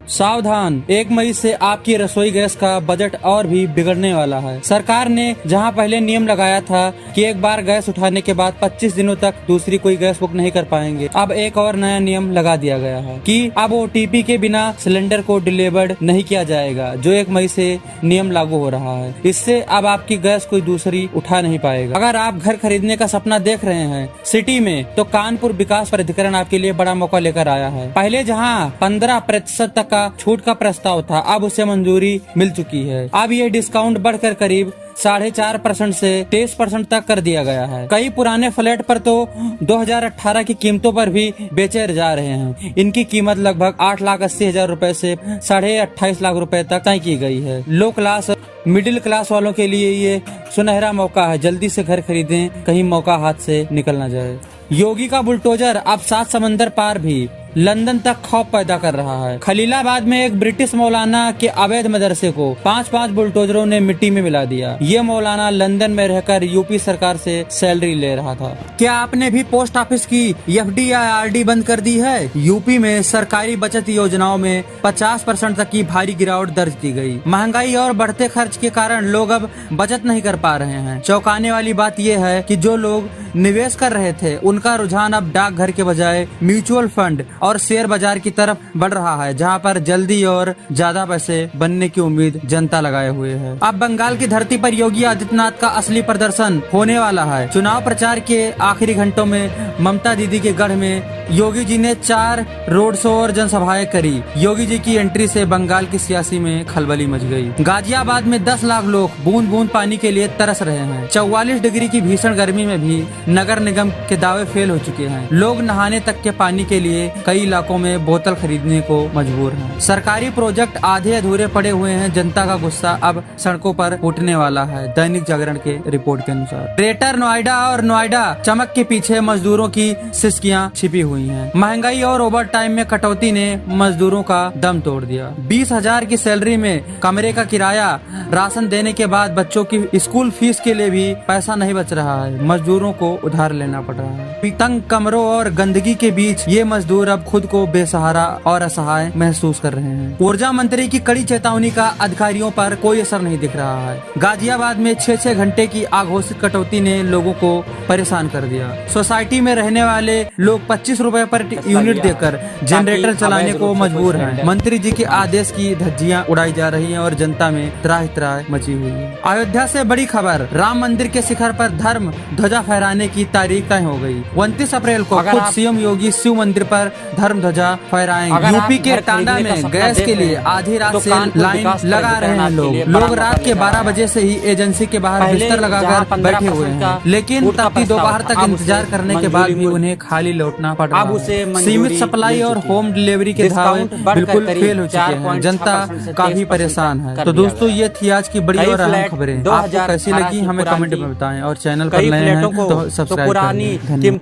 सावधान, 1 मई से आपकी रसोई गैस का बजट और भी बिगड़ने वाला है। सरकार ने जहां पहले नियम लगाया था कि एक बार गैस उठाने के बाद 25 दिनों तक दूसरी कोई गैस बुक नहीं कर पाएंगे, अब एक और नया नियम लगा दिया गया है कि अब OTP के बिना सिलेंडर को डिलीवर्ड नहीं किया जाएगा, जो 1 मई से नियम लागू हो रहा है। इससे अब आपकी गैस कोई दूसरी उठा नहीं पाएगा। अगर आप घर खरीदने का सपना देख रहे हैं सिटी में, तो कानपुर विकास प्राधिकरण आपके लिए बड़ा मौका लेकर आया है। पहले जहां 15% तक छूट का प्रस्ताव था, अब उसे मंजूरी मिल चुकी है। अब ये डिस्काउंट बढ़कर करीब 4.5% से 23% तक कर दिया गया है। कई पुराने फ्लैट पर तो 2018 की कीमतों पर भी बेचे जा रहे हैं। इनकी कीमत लगभग 8,80,000 रूपए से 28.5 लाख रूपए तक तय की गई है। लो क्लास, मिडिल क्लास वालों के लिए ये सुनहरा मौका है। जल्दी से घर खरीदें, कहीं मौका हाथ से निकल न जाए। योगी का बुलडोजर अब 7 समंदर पार भी लंदन तक खौफ पैदा कर रहा है। खलीलाबाद में एक ब्रिटिश मौलाना के अवैध मदरसे को 5 बुलडोजरों ने मिट्टी में मिला दिया। ये मौलाना लंदन में रहकर यूपी सरकार से सैलरी ले रहा था। क्या आपने भी पोस्ट ऑफिस की FD या RD बंद कर दी है? यूपी में सरकारी बचत योजनाओं में 50% तक की भारी गिरावट दर्ज की गई। महंगाई और बढ़ते खर्च के कारण लोग अब बचत नहीं कर पा रहे हैं। चौंकाने वाली बात यह है कि जो लोग निवेश कर रहे थे, उनका रुझान अब डाकघर के बजाय म्यूचुअल फंड और शेयर बाजार की तरफ बढ़ रहा है, जहां पर जल्दी और ज्यादा पैसे बनने की उम्मीद जनता लगाए हुए है। अब बंगाल की धरती पर योगी आदित्यनाथ का असली प्रदर्शन होने वाला है। चुनाव प्रचार के आखिरी घंटों में ममता दीदी के गढ़ में योगी जी ने 4 रोड शो और जनसभाएं करी। योगी जी की एंट्री से बंगाल की सियासी में खलबली मच गई। गाजियाबाद में 10 लाख लोग बूंद बूंद पानी के लिए तरस रहे हैं। 44 डिग्री की भीषण गर्मी में भी नगर निगम के दावे फेल हो चुके हैं। लोग नहाने तक के पानी के लिए कई इलाकों में बोतल खरीदने को मजबूर हैं। सरकारी प्रोजेक्ट आधे अधूरे पड़े हुए हैं। जनता का गुस्सा अब सड़कों पर उठने वाला है। दैनिक जागरण के रिपोर्ट के अनुसार ग्रेटर नोएडा और नोएडा चमक के पीछे मजदूरों की सिसकियां छिपी हुई हैं। महंगाई और ओवर टाइम में कटौती ने मजदूरों का दम तोड़ दिया। 20,000 की सैलरी में कमरे का किराया, राशन देने के बाद बच्चों की स्कूल फीस के लिए भी पैसा नहीं बच रहा है। मजदूरों को उधार लेना पड़ रहा है। तंग कमरों और गंदगी के बीच ये मजदूर अब खुद को बेसहारा और असहाय महसूस कर रहे हैं। ऊर्जा मंत्री की कड़ी चेतावनी का अधिकारियों पर कोई असर नहीं दिख रहा है। गाजियाबाद में 6 घंटे की अघोषित कटौती ने लोगों को परेशान कर दिया। सोसाइटी में रहने वाले लोग 25 रुपए पर यूनिट देकर जनरेटर चलाने को मजबूर हैं। मंत्री जी के आदेश की धज्जियां उड़ाई जा रही हैं और जनता में त्राहि त्राहि मची हुई है। अयोध्या से बड़ी खबर, राम मंदिर के शिखर पर धर्म ध्वजा फहराने की तारीख तय हो गई। 29 अप्रैल को खुद CM योगी शिव मंदिर पर धर्म ध्वजा फहराएंगे। यूपी के टांडा में गैस के लिए आधी रात से लाइन लगा रहे हैं लोग रात के 12 बजे से ही एजेंसी के बाहर बिस्तर लगाकर बैठे हुए हैं, लेकिन तब दोपहर तक इंतजार करने के बाद भी उन्हें खाली लौटना पड़ रहा है। सीमित सप्लाई और होम डिलीवरी के धावे बिल्कुल फेल हो चुके हैं। जनता काफी परेशान है। तो दोस्तों, ये थी आज की बड़ी और अहम खबरें। आपको कैसी लगी हमें कमेंट में बताएं और चैनल पर नए हैं तो सब्सक्राइब करें।